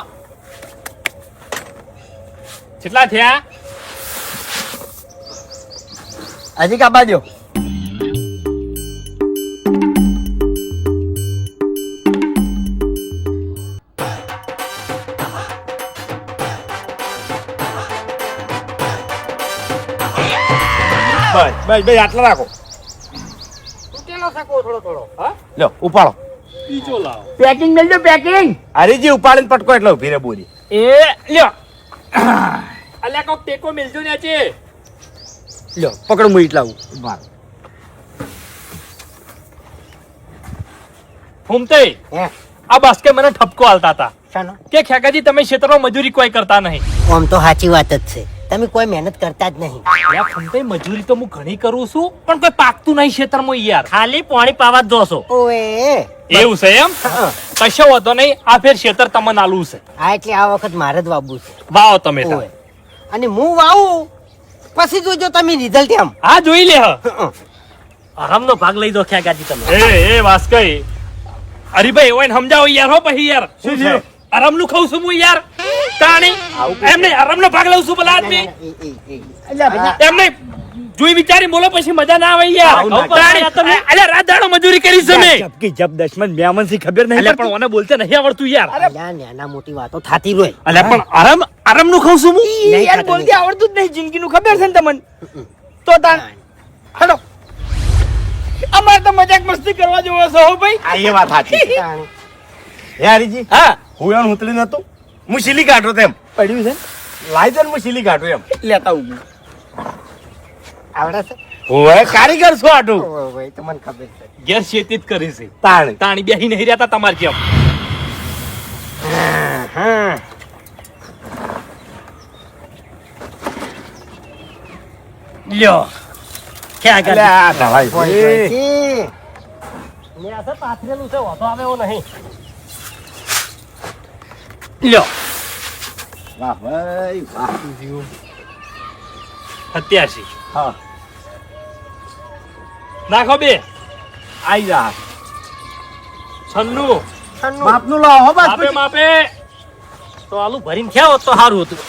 [SPEAKER 2] કેટલા થયા?
[SPEAKER 4] હજી કાપા દો બસ બસ બસ આટલા રાખો
[SPEAKER 3] તૂટેલો શકો થોડો થોડો હા
[SPEAKER 4] લો ઉપાડો
[SPEAKER 2] બીજો લાવો.
[SPEAKER 4] પેકિંગ મેલજો પેકિંગ હરીજી ઉપાડીને પટકો એટલે ઉભી રે બોરી એ લ્યો
[SPEAKER 2] અલ્યા કોક ટેકો મેલજો ને છે.
[SPEAKER 4] લ્યો પકડ હું એટલા ઉભા
[SPEAKER 2] ફૂમતે
[SPEAKER 3] હે
[SPEAKER 2] આ બાસ્કે મને ઠપકો આલતા હતા
[SPEAKER 3] શાનો
[SPEAKER 2] કે ખેગાજી તમે ક્ષેત્રમાં મજૂરી કોઈ કરતા નહીં.
[SPEAKER 3] આમ તો સાચી વાત જ છે તમે કોઈ મહેનત કરતા જ નહીં
[SPEAKER 2] અલ્યા ફૂમતે મજૂરી તો હું ઘણી કરું છું પણ કોઈ પાકતું નહીં ક્ષેત્રમાં યાર.
[SPEAKER 5] ખાલી પાણી પાવા જ જોશો.
[SPEAKER 3] ઓએ
[SPEAKER 2] એવું છે એમ?
[SPEAKER 3] હા
[SPEAKER 2] કશો વાંધો નહીં. આ ફેર ક્ષેત્ર તમને આલું છે.
[SPEAKER 3] હા, એટલે આ વખત મારે જ વાવવું છે
[SPEAKER 2] વાવો તમે તાર.
[SPEAKER 3] ઓય અને હું વાવું પછી જોજો તમે રિઝલ્ટ એમ
[SPEAKER 2] હા જોઈ લે હ.
[SPEAKER 5] આરામનો ભાગ લઈ દો ખેગાજી તમે.
[SPEAKER 2] એ વાસ્કઈ હરીભાઈ હોય ને સમજાવો યાર હો પછી યાર.
[SPEAKER 4] શું છે
[SPEAKER 2] આરામનું ખાઉં છું હું યાર. તાણી એમ નહીં આરામનો ભાગ લઉં છું ભલા આદમી. એમ નહીં જોઈ વિચારી બોલો પછી મજા ના આવે યાર.
[SPEAKER 4] આવું ના
[SPEAKER 2] તાણી, અલ્યા રાત દાડો મજૂરી કરી છે મેં.
[SPEAKER 4] જબકી જબ દશમન મહેમાન થી ખબર નહીં
[SPEAKER 2] અલ્યા પણ મને બોલતે નહીં આવડતું યાર.
[SPEAKER 3] નાના મોટી વાતો થાતી રોય
[SPEAKER 2] અલ્યા પણ આરામનું ખાઉં છું હું.
[SPEAKER 3] નહીં
[SPEAKER 4] યાર
[SPEAKER 3] ખાતા
[SPEAKER 4] બોલતી આવડતું જ નહીં જિંદગી નું ખબર છે ને તમને તો તાન હેડો અમારે તો મજાક મસ્તી કરવા જેવો છે હો ભાઈ આ એ વાત સાચી
[SPEAKER 3] તાણી.
[SPEAKER 4] હે હરીજી હા હું એનું ઉતરી નતો હું શીલી કાઢો તેમ પડ્યું છે લાઈ દે હું શીલી કાઢું એમ લેતા આવું
[SPEAKER 3] આવડે છે
[SPEAKER 4] ઓય કારીગર છો આટું
[SPEAKER 3] ઓય ઓય તો મને ખબર છે
[SPEAKER 2] ઘેર શેતી જ કરી છે.
[SPEAKER 4] તાણ
[SPEAKER 2] તાણી બેહી નહીં રહેતા તમારે જેમ.
[SPEAKER 3] હા
[SPEAKER 5] લ્યો ખેગાજી.
[SPEAKER 4] અલે આ દવાઈ
[SPEAKER 3] ઓય,
[SPEAKER 4] છે.
[SPEAKER 3] ઓય, છે.
[SPEAKER 5] ને આ તો પાથરેલું છે વાંધો આવે એવો નહીં.
[SPEAKER 2] લ્યો
[SPEAKER 4] વાહ ભાઈ વાહ
[SPEAKER 2] 87
[SPEAKER 4] હા
[SPEAKER 2] નાખો બે.
[SPEAKER 4] આઈ જા
[SPEAKER 2] 96
[SPEAKER 3] છન્નું.
[SPEAKER 4] માપનું લાવો હો બસ
[SPEAKER 2] માપે માપે.
[SPEAKER 5] તો આલુ ભરીને થયા હોત તો સારું હતું.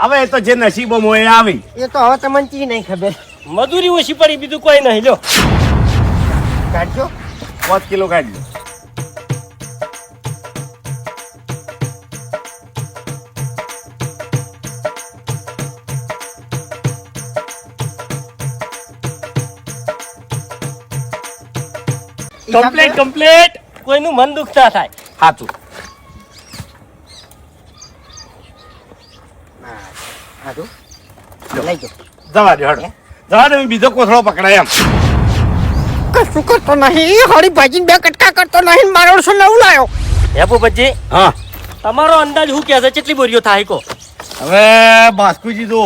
[SPEAKER 4] હવે એ તો જે નસીબમાં હોય એ આવી
[SPEAKER 3] એ તો હવે તમને ચી નહીં ખબર
[SPEAKER 5] મજૂરી ઓછી પડી બીજું કોઈ નહીં લ્યો.
[SPEAKER 3] કાઢજો
[SPEAKER 4] 5 કિલો કાઢી લો.
[SPEAKER 2] Complete complete.
[SPEAKER 5] કોઈનું મન દુઃખ ના થાય.
[SPEAKER 4] સાચું
[SPEAKER 3] હાજુ લઈ જો
[SPEAKER 4] જવા દે હડો જવા દે બીજો કોથળો પકડાય એમ
[SPEAKER 3] કશું કરતો નહીં હળી ભાજી બે કટકા કરતો નહીં મારો શું નવું લાયો
[SPEAKER 5] હે ભૂપતજી
[SPEAKER 4] હા
[SPEAKER 5] તમારો અંદાજ શું કહે છે કેટલી બોરીઓ થાય કો?
[SPEAKER 4] હવે બાસ્કુજી જો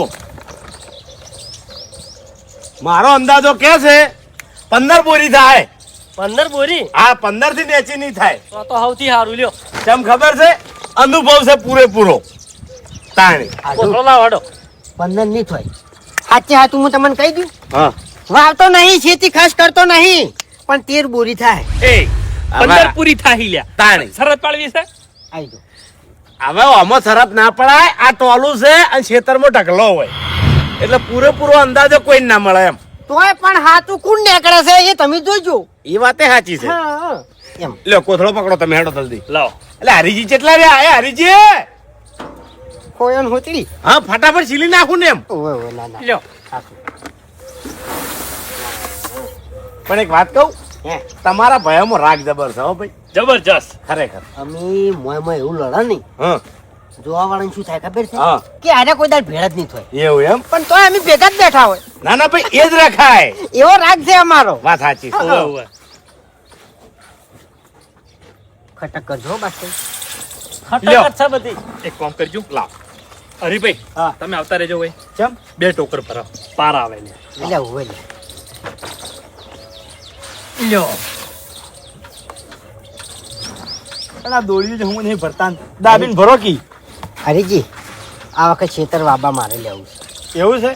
[SPEAKER 4] મારો અંદાજો કે છે 15 બોરી થાય
[SPEAKER 5] 15 બોરી?
[SPEAKER 4] આ 15 થી નેચી નહીં થાય
[SPEAKER 5] તો તો સૌથી સારું લ્યો.
[SPEAKER 4] કેમ ખબર છે અનુભવ છે પૂરેપૂરો તાણી
[SPEAKER 5] કોથળો લાવો હેડો.
[SPEAKER 3] 15 નહીં થાય સાચે હાથું હું તમને કહી દઉં
[SPEAKER 4] હા
[SPEAKER 3] વાવતો નહીં ખેતી ખાસ કરતો નહીં પણ 13 બોરી થાય
[SPEAKER 2] એ 15 પૂરી થાહી લ્યા.
[SPEAKER 4] તાણી
[SPEAKER 2] શરત પાડવી છે.
[SPEAKER 3] આવી જો
[SPEAKER 4] હવે આમાં શરત ના પડાય આ ટોલું છે અને ખેતરમાં ઢગલો હોય એટલે પૂરેપૂરો અંદાજો કોઈ ના મળે એમ
[SPEAKER 3] તોય પણ હાથું કોણ નીકળે છે એ તમે જોજો
[SPEAKER 4] એ વાતે સાચી છે
[SPEAKER 3] હા એમ
[SPEAKER 4] લ્યો કોથળો પકડો તમે હેડો જલ્દી
[SPEAKER 2] લાવો.
[SPEAKER 4] એટલે હરીજી કેટલા રહ્યા એ હરીજી
[SPEAKER 3] કોયન હોતડી
[SPEAKER 4] હા ફટાફટ સીલી નાખું ને એમ
[SPEAKER 3] ઓય ઓય ના ના
[SPEAKER 2] લ્યો.
[SPEAKER 4] પણ એક વાત કહું
[SPEAKER 3] હે
[SPEAKER 4] તમારા ભયામાં રાગ જબર છે હો ભાઈ
[SPEAKER 2] જબરજસ્ત.
[SPEAKER 4] ખરેખર
[SPEAKER 3] અમે મોયમાં એવું લડે નહીં
[SPEAKER 4] હા
[SPEAKER 3] જોવા વાળાને શું થાય ખબર છે
[SPEAKER 4] હા
[SPEAKER 3] કે આને કોઈ દાડ ભેળ જ નહીં થાય
[SPEAKER 4] એવું એમ
[SPEAKER 3] પણ તોય અમે ભેગા જ બેઠા હોય
[SPEAKER 4] ના ના ભાઈ એ જ રખાય
[SPEAKER 3] એવો રાગ છે અમારો
[SPEAKER 4] વાત સાચી છે.
[SPEAKER 2] ઓવે, ઓવે.
[SPEAKER 3] ખટક કરજો હો બાસ્કુ
[SPEAKER 2] લ્યો.
[SPEAKER 5] ખટક જ છે બધી.
[SPEAKER 2] એક કામ કરજો લાવ હરીભાઈ
[SPEAKER 4] હા.
[SPEAKER 2] તમે આવતા રહેજો ભાઈ.
[SPEAKER 4] ચમ
[SPEAKER 2] 2 ટોકર ભરાવો પાર આવે ને.
[SPEAKER 3] એટલે હોય ને
[SPEAKER 4] લ્યો પેલા દોડ્યું જ હું નહીં ભરતા દાબીને ભરો કી
[SPEAKER 3] હરીજી આ વખત ખેતર વાબા મારે લેવું છે.
[SPEAKER 4] એવું છે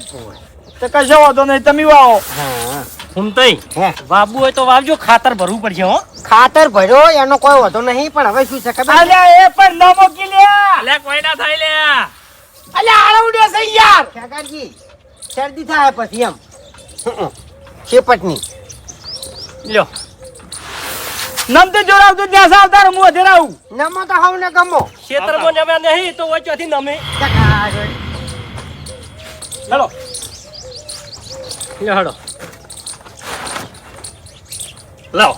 [SPEAKER 4] તો કશો વાંધો નહીં તમે વાવો
[SPEAKER 3] હા
[SPEAKER 5] ફૂમતાઈ
[SPEAKER 3] હે
[SPEAKER 5] વાવવું હોય તો વાવજો, ખાતર ભરવું પડશે હો.
[SPEAKER 3] ખાતર ભર્યો એનો કોઈ વધો નહીં, પણ હવે શું છે ખબર છે?
[SPEAKER 4] અલ્યા એ પણ ન મૂકી લ્યા
[SPEAKER 2] અલે કોઈ ના થાય લે.
[SPEAKER 4] અલ્યા આળવડે છે યાર
[SPEAKER 3] ખેગારજી શરદી થાય પછી એમ શેપટની
[SPEAKER 5] લ્યો
[SPEAKER 4] નમતે જોરાવતું ત્યાં સાવધાન હું અધેર આવું
[SPEAKER 3] નમો તો હવ ને ગમો
[SPEAKER 5] ખેતરમાં જમ્યા નહીં તો વચ્ચેથી નમે.
[SPEAKER 4] ચલો
[SPEAKER 5] લ્યો હડો.
[SPEAKER 2] લાવો.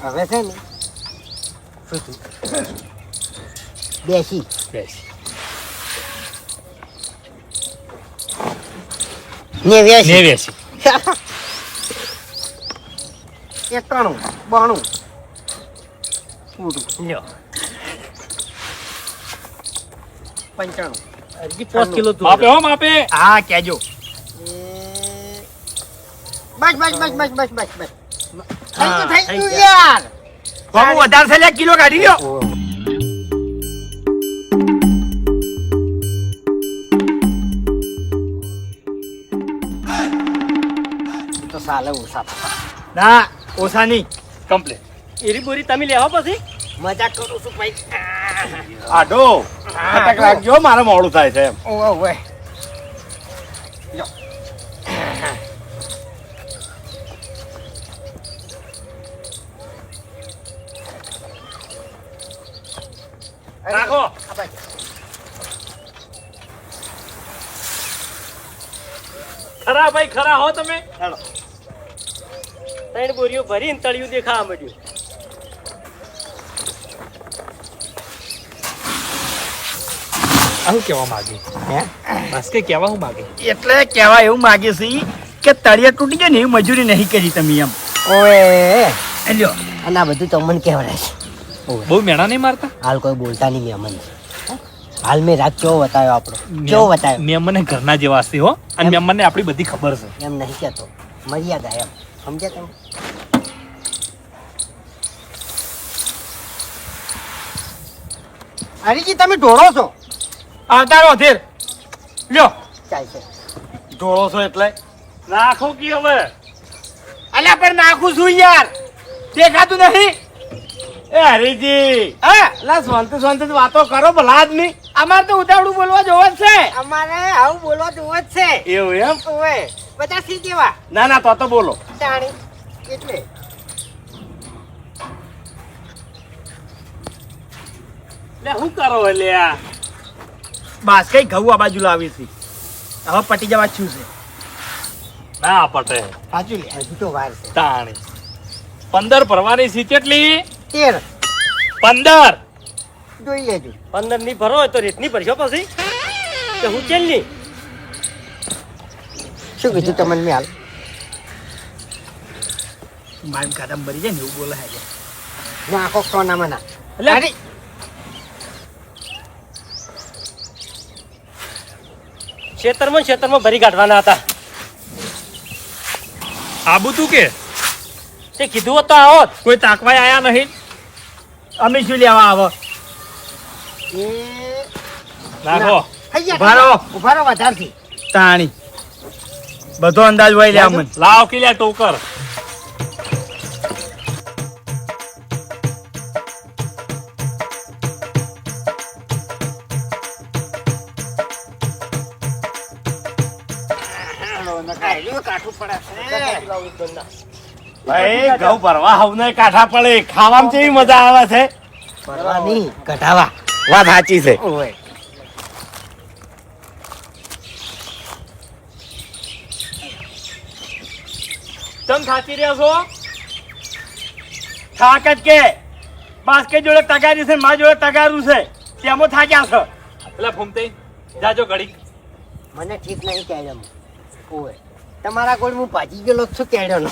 [SPEAKER 3] હવે છે ને શું થયું? બેસી
[SPEAKER 2] બેસ.
[SPEAKER 3] નેવ્યાસી
[SPEAKER 2] નેવ્યાસી.
[SPEAKER 3] 91 92
[SPEAKER 5] લ્યો
[SPEAKER 3] 95
[SPEAKER 5] હજી 5 કિલો તું
[SPEAKER 2] માપે હો માપે.
[SPEAKER 4] હા કેજો
[SPEAKER 3] બસ બસ બસ બસ બસ બસ બસ
[SPEAKER 5] હા,
[SPEAKER 3] થઈ
[SPEAKER 5] થઈ
[SPEAKER 3] ગયું
[SPEAKER 5] ગયા.
[SPEAKER 3] યાર.
[SPEAKER 4] બાબુ વધારે છે લ્યા કિલો કાઢી લ્યો
[SPEAKER 3] તો સાલે ઓછા
[SPEAKER 4] ના ઓછા નહીં
[SPEAKER 2] કમ્પ્લીટ.
[SPEAKER 5] એરી બોરી તમે લેવા પછી
[SPEAKER 3] મજાક કરું છું ભાઈ.
[SPEAKER 1] આડો અટક રાખજો, મારે મોડું થાય છે એમ.
[SPEAKER 3] ઓવે ઓવે
[SPEAKER 2] રાખો. ખરા ભાઈ ખરા હો તમે.
[SPEAKER 5] ત્રણ બોરીઓ ભરીને તળિયું દેખાવા મળ્યું.
[SPEAKER 2] આવું કેવા માંગે બસ કે કેવા હું માંગે.
[SPEAKER 4] એટલે કહેવા એવું માગે છે કે તળિયા તૂટી જાય ને એવી મજૂરી નહીં કરી તમે એમ
[SPEAKER 3] ઓવે
[SPEAKER 4] લ્યો
[SPEAKER 3] અને આ બધું તમને કહેવાય છે.
[SPEAKER 2] બહુ મેણા નહીં મારતા.
[SPEAKER 3] હાલ કોઈ બોલતા નહીં મહેમાન છે. હાલ મેં રાત કેવો બતાવ્યો આપણો કેવો બતાવ્યો
[SPEAKER 2] મેમને ઘરના જેવા હશે હો, અને મેમને આપણી બધી ખબર છે.
[SPEAKER 3] એમ નહીં કહેતો મર્યાદા એમ સમજ્યા તમે? હરીજી તમે ઢોળો છો
[SPEAKER 4] આવતારો અધેર લ્યો
[SPEAKER 3] ચાલશે
[SPEAKER 4] ઢોળો છો એટલે
[SPEAKER 2] રાખો કી હવે.
[SPEAKER 4] અલ્યા પણ નાખું છું યાર દેખાતું નહીં એ હરીજી હા લા શાંતિ શાંતિ વાતો કરો ભલા આદમી અમારે તો ઉતાવળું બોલવા જોવો જ છે
[SPEAKER 3] અમારે આવું બોલવા જોવો જ છે.
[SPEAKER 4] એવું એમ
[SPEAKER 3] ઓવે બધા સી કેવા
[SPEAKER 4] ના ના તો બોલો
[SPEAKER 3] જાણી એટલે
[SPEAKER 2] લે શું કરો લ્યા.
[SPEAKER 4] બસ કઈ ઘઉં આ બાજુ લાવી છે હવે પટી જવા છું છે
[SPEAKER 2] ના પટે
[SPEAKER 4] સાચું લે
[SPEAKER 3] હજુ તો વાર છે.
[SPEAKER 2] તાણી 15 ભરવાની સી કેટલી?
[SPEAKER 3] 13
[SPEAKER 2] 15.
[SPEAKER 3] જોઈ લેજો
[SPEAKER 5] 15 ની ભરો હોય તો રેતની ભરશો પછી કે હું ચેલની.
[SPEAKER 3] શું કીધું તમને મેં હાલ
[SPEAKER 4] મારી કાદમ ભરી જાય ને એવું બોલે છે
[SPEAKER 3] નાખો સોનામાં ના
[SPEAKER 4] અરે
[SPEAKER 5] ખેતરમાં ભરી કાઢવાના હતા.
[SPEAKER 2] આબુ તું કે
[SPEAKER 5] તે કીધું હોત તો આવોત.
[SPEAKER 2] કોઈ તાકવાય આયા નહીં.
[SPEAKER 4] અમે શું લેવા આવો
[SPEAKER 3] એ
[SPEAKER 2] નાખો.
[SPEAKER 4] ઉભા રહો.
[SPEAKER 3] ઉભા રહો વધારથી
[SPEAKER 4] તાણી બધો અંદાજ હોય લે અમન
[SPEAKER 2] લાવ કિલ્યા ટોકર.
[SPEAKER 3] કાઠું પડે
[SPEAKER 1] ભાઈ ઘઉં ભરવા હવને કાઠા પડે, ખાવામાં કેવી મજા આવે છે.
[SPEAKER 3] પરવા નહીં કઢાવા
[SPEAKER 1] વાત સાચી છે.
[SPEAKER 3] ઓવે
[SPEAKER 4] તમે થાકી રહ્યા છો થાક જ કે બાસ્કેટ જોડે તગારી છે મારા જોડે તગારું છે તેમાં થાક્યા છો
[SPEAKER 2] એટલે ફૂમતે જાજો ઘડી.
[SPEAKER 3] મને ઠીક નહીં કેડમ ઓવે તમારા ગોળ હું ભાજી ગયેલો જ છું કેડ્યોનો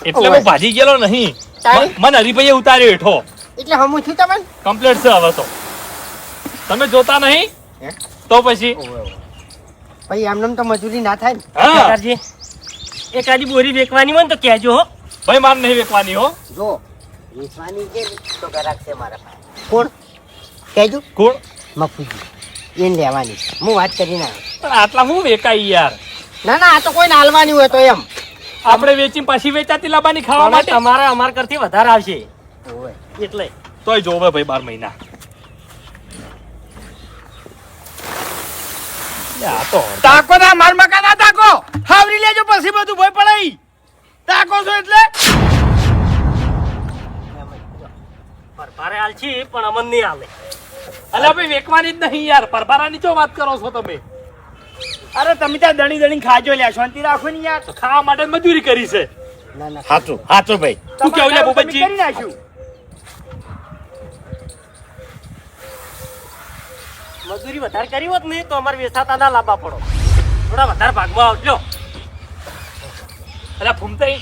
[SPEAKER 2] એટલે હું ભાજી ગયેલો નહીં.
[SPEAKER 3] તારી?
[SPEAKER 2] મને હરીભાઈએ ઉતાર્યો હેઠો.
[SPEAKER 3] એટલે હમું છું તમને
[SPEAKER 2] કમ્પ્લીટ છે હવે તો. તમે જોતા નહીં
[SPEAKER 3] હે?
[SPEAKER 2] તો પછી
[SPEAKER 3] ભાઈ આમને તો મજૂરી ના થાય ને.
[SPEAKER 2] હા
[SPEAKER 5] કાકાજી, એકાદી બોરી વેચવાની હોય ને તો કહેજો હો.
[SPEAKER 2] ભાઈ માર નહીં વેચવાની હો.
[SPEAKER 3] જો વેચવાની છે ને તો ગ્રાહક છે મારા પાસે. કોણ કહેજો?
[SPEAKER 2] કોણ?
[SPEAKER 3] મફુજી એને લેવાની છે. હું વાત કરીને આવ્યો.
[SPEAKER 2] પણ આટલા હું વેકાઈ યાર.
[SPEAKER 3] ના ના આ તો કોઈને હાલવાની હોય તો એમ.
[SPEAKER 2] આપણે વેચીને પાછી વેચાતી લાવવાની ખાવા
[SPEAKER 5] પણ
[SPEAKER 2] માટે.
[SPEAKER 5] તમારે અમાર કરતી વધારે આવશે
[SPEAKER 3] ઓવે.
[SPEAKER 5] એટલે
[SPEAKER 2] તોય જોવે ભાઈ 12 મહિના. આ તો
[SPEAKER 4] તાકો ના માર મકા ના તાકો હાવરી લેજો પછી બધું ભય પડાઈ તાકો છો એટલે
[SPEAKER 5] પરભારે આલછી પણ અમન નહીં આલે.
[SPEAKER 2] અલ્યા ભાઈ વેચવાની જ નહીં યાર. પરભારાની ચો વાત કરો છો તમે?
[SPEAKER 4] અરે તમે ત્યાં દણી દણી ખાજો લ્યા શાંતિ રાખો ને યાર
[SPEAKER 2] તો ખાવા માટે મજૂરી કરી છે.
[SPEAKER 3] ના ના
[SPEAKER 1] સાચું સાચું ભાઈ.
[SPEAKER 2] તું કેવું લે
[SPEAKER 4] તમારે
[SPEAKER 2] ભૂપતજી?
[SPEAKER 4] કરી નાખ્યું
[SPEAKER 5] મજૂરી વધારે કરી હોત ને તો અમારે વેચાતા ના લાવવા પડો. થોડા વધારે ભાગમાં આવજો.
[SPEAKER 2] અલ્યા ફૂમતાઈ,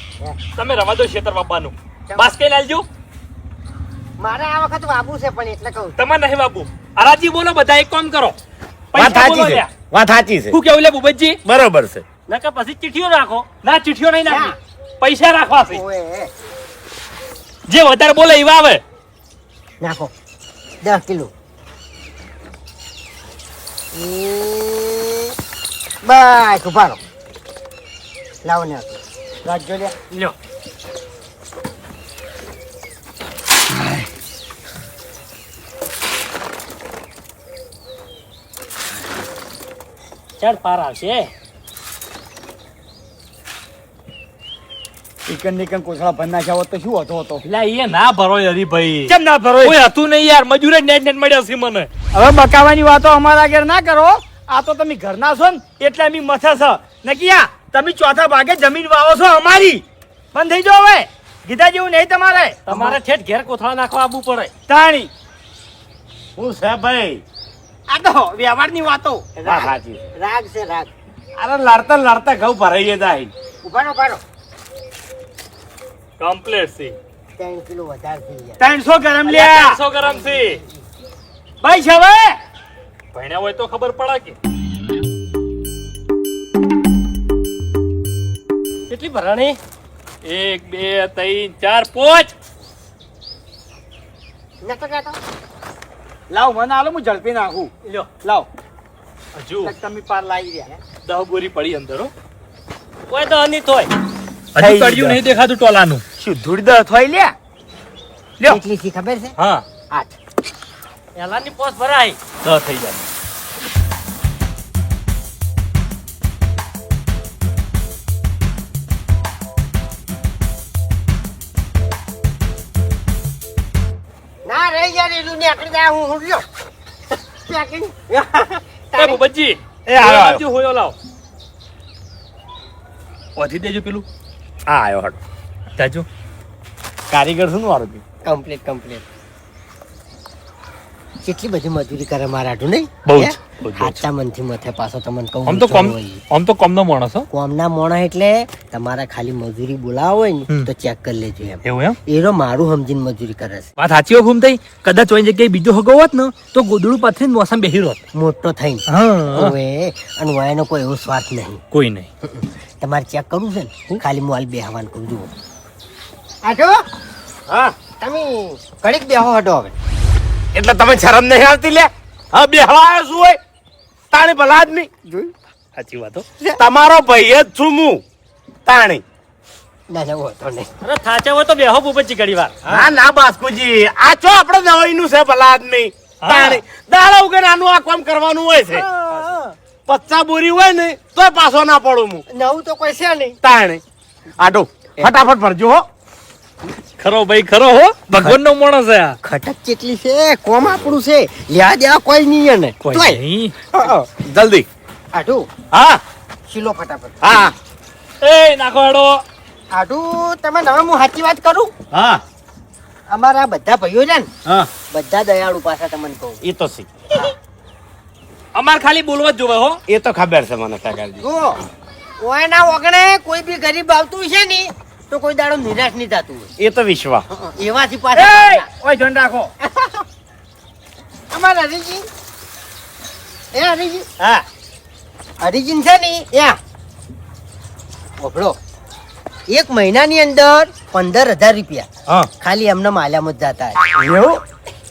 [SPEAKER 2] તમે રવા દો ખેતર બાપાનું. બાસ્કેટ લાલજો.
[SPEAKER 3] મારે આ વખત વાબુ છે પણ એટલે કહું
[SPEAKER 2] તમારે નહીં બાપુ. અરાજી બોલો બધા એક કામ કરો.
[SPEAKER 1] વાત
[SPEAKER 2] પૈસા બોલો
[SPEAKER 1] સાચી છે
[SPEAKER 2] લ્યા.
[SPEAKER 1] વાત સાચી છે
[SPEAKER 2] શું કેવું લે ભૂપતજી?
[SPEAKER 1] બરોબર છે.
[SPEAKER 5] નકર પછી ચીઠીઓ રાખો.
[SPEAKER 2] ના ચીઠીઓ નહીં નાખી. પૈસા રાખવા છે.
[SPEAKER 3] ઓએ
[SPEAKER 2] જે વધારે બોલે એવા આવે.
[SPEAKER 3] નાખો 10 કિલો બસ ઉભા રહો લાવો ને રાખજો લે
[SPEAKER 5] લ્યો. ચાલ પાર આવશે.
[SPEAKER 4] ચિકન નિકન કોસળા ભર નાખ્યા હોત તો શું હતો
[SPEAKER 2] એટલે એ ના ભરો હરીભાઈ.
[SPEAKER 4] કેમ ના ભરો
[SPEAKER 2] કોઈ હતું નહીં યાર. મજૂરે નેટ નેટ મળ્યા છે મને.
[SPEAKER 4] હવે બકાવાની વાતો અમારા ઘેર ના કરો આ તો તમે ઘરના છો ને એટલે અમે મથે છે નકિયા તમે ચોથા ભાગે જમીન વાવો છો અમારી બંધ થઈ જાઓ હવે ગીધા જેવું નહીં તમારે
[SPEAKER 5] તમારે ઠેઠ ઘેર કોથળા નાખવા આવવું પડે.
[SPEAKER 4] તાણી
[SPEAKER 1] હું છે ભાઈ.
[SPEAKER 4] આ તો વ્યવહારની વાતો
[SPEAKER 1] વાત સાચી છે.
[SPEAKER 3] રાગ છે રાગ
[SPEAKER 1] અરે લડતા લડતા ઘઉં ભરાઈ જાય.
[SPEAKER 3] ઉભા રહો
[SPEAKER 2] કમ્પ્લીટ છે.
[SPEAKER 3] 3 કિલો વધારે થઈ ગયા
[SPEAKER 4] 300 ગરમ લ્યા
[SPEAKER 2] 300 ગરમ છે.
[SPEAKER 4] ભાઈ છે હવે
[SPEAKER 2] ભણ્યા હોય તો ખબર પડે કે.
[SPEAKER 5] કેટલી ભરાણી?
[SPEAKER 2] 1 2 3 4 5.
[SPEAKER 3] નતો કહેતો
[SPEAKER 4] લાવ મને આલો હું ઝડપી નાખું
[SPEAKER 5] લ્યો.
[SPEAKER 4] લાવ
[SPEAKER 2] હજુ
[SPEAKER 4] તમે પાર લાવી રહ્યા
[SPEAKER 2] 10 બોરી પડી અંદર હો.
[SPEAKER 5] કોઈ તો અનિત હોય.
[SPEAKER 2] હજુ કડિયું નહીં દેખાતું ટોલાનું.
[SPEAKER 4] શું ધૂળ દ થોઈ લ્યા લ્યો
[SPEAKER 3] કેટલી થી ખબર છે
[SPEAKER 2] હા
[SPEAKER 3] 8
[SPEAKER 5] એલાની પોસ ભરાય.
[SPEAKER 2] 10 થઈ જાય.
[SPEAKER 3] ના રહી જાય એનું નીકળી જાય હું લ્યો પેકિંગ
[SPEAKER 2] એ ભૂપતજી,
[SPEAKER 1] એ હાલો, હાલો.
[SPEAKER 2] બાજુ હોયો લાવ. વધી દેજો પેલું.
[SPEAKER 1] આ આવ્યો હટ.
[SPEAKER 2] જાજો.
[SPEAKER 1] કારીગર શું વાળો છે?
[SPEAKER 3] કમ્પ્લીટ કેટલી બધી મજૂરી કરે મારા આટું નહીં
[SPEAKER 2] બહુ જ,
[SPEAKER 3] હે?
[SPEAKER 2] બહુ જ.
[SPEAKER 3] હાચા મનથી મથે પાછો તમને કહું
[SPEAKER 2] આમ તો કોમનો માણસ હો.
[SPEAKER 3] કોમના મોણા એટલે તમારે ખાલી મજૂરી બોલાવો હોય ને
[SPEAKER 2] હમ.
[SPEAKER 3] તો ચેક કરી લેજો એમ
[SPEAKER 2] એવું એમ?
[SPEAKER 3] એનો મારું સમજીને મજૂરી કરે છે
[SPEAKER 2] વાત સાચી હોય ભૂમતાઈ. કદાચ ઓય જગ્યાએ બીજો હગો હોત ને તો ગોદડું પાથરીને મોસમ બેહી રોત.
[SPEAKER 3] મોટો થઈને
[SPEAKER 2] હા.
[SPEAKER 3] ઓવે અને વાયનો કોઈ એવો સ્વાર્થ નહીં
[SPEAKER 2] કોઈ નહીં.
[SPEAKER 3] તમારે ચેક કરવું છે ને ખાલી હું હાલ બેહવાન કહું જુઓ આટો
[SPEAKER 1] હા
[SPEAKER 3] તમે ઘડીક બેહો હટો હવે
[SPEAKER 1] એટલે તમે શરમ નહીં આવતી લે? હા બેહવા આવ્યો શું હોય તાણી ભલા આદમી
[SPEAKER 3] જોયું
[SPEAKER 2] સાચી વાત હો.
[SPEAKER 1] તમારો ભાઈ જ છું હું તાણી.
[SPEAKER 3] ના ના હોતો નહીં
[SPEAKER 5] અરે થાચા હોય તો બેહો ભૂપતજી ઘડી વાર.
[SPEAKER 1] ના ના બાસ્કુજી આ ચો આપણે દવાઈનું છે ભલા આદમી તાણી. દાડા ઉગર આનું આ કામ કરવાનું હોય છે 50 બોરી હોય ને તોય પાછો ના પડું હું
[SPEAKER 3] નવું તો કોઈ છે નહીં
[SPEAKER 1] તાણી. આડો ફટાફટ ભરજો હો.
[SPEAKER 2] ખરો ભાઈ ખરો હો. ભગવાનનો માણસ છે આ.
[SPEAKER 3] ખટક કેટલી છે કોમ આપણું છે લ્યા દેવા કોઈ નહીં એને
[SPEAKER 2] કોઈ
[SPEAKER 3] તોય.
[SPEAKER 2] નહીં.
[SPEAKER 1] જલ્દી.
[SPEAKER 3] આટુ
[SPEAKER 1] હા
[SPEAKER 3] શીલો ફટાફટ
[SPEAKER 1] હા
[SPEAKER 2] એ નાખો હેડો.
[SPEAKER 3] આટુ તમે હવે હું સાચી વાત કરું
[SPEAKER 1] હા
[SPEAKER 3] અમારા બધા ભાઈઓ છે ને
[SPEAKER 1] હા
[SPEAKER 3] બધા દયાળુ પાછા તમને કહું
[SPEAKER 1] એ તો સી
[SPEAKER 2] અમાર ખાલી બોલવા જ જોવે હો.
[SPEAKER 1] એ તો ખબર છે મને કાકાજી.
[SPEAKER 3] જુઓ ઓયના ઓગણે કોઈ બી ગરીબ આવતું છે ને તો કોઈ દાડો નિરાશ નહીં થતું હોય
[SPEAKER 1] એ તો વિશ્વાસ.
[SPEAKER 3] એવાથી
[SPEAKER 4] એ
[SPEAKER 3] પાછા
[SPEAKER 4] ઓય ધ્યાન રાખો
[SPEAKER 3] અમારા હરીજી એ હરીજી
[SPEAKER 4] હા
[SPEAKER 3] હરીજી છે ને યા ઓભળો 1 મહિનાની અંદર 15,000 રૂપિયા
[SPEAKER 4] હા
[SPEAKER 3] ખાલી એમને માલ્યામાં જ જતા હોય.
[SPEAKER 4] એવું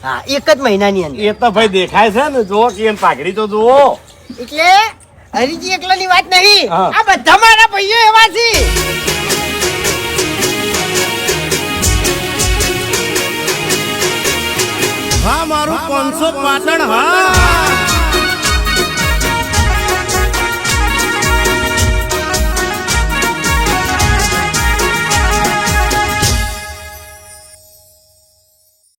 [SPEAKER 3] હા એક જ મહિનાની અંદર
[SPEAKER 4] એ તો ભાઈ દેખાય છે ને જુઓ કે એમ પાઘડી તો જુઓ
[SPEAKER 3] એટલે હરીજી એકલાની વાત નહીં
[SPEAKER 4] હા.
[SPEAKER 3] આ બધા મારા ભાઈઓ એવા છે.
[SPEAKER 1] હા મારું 500 પાટણ હા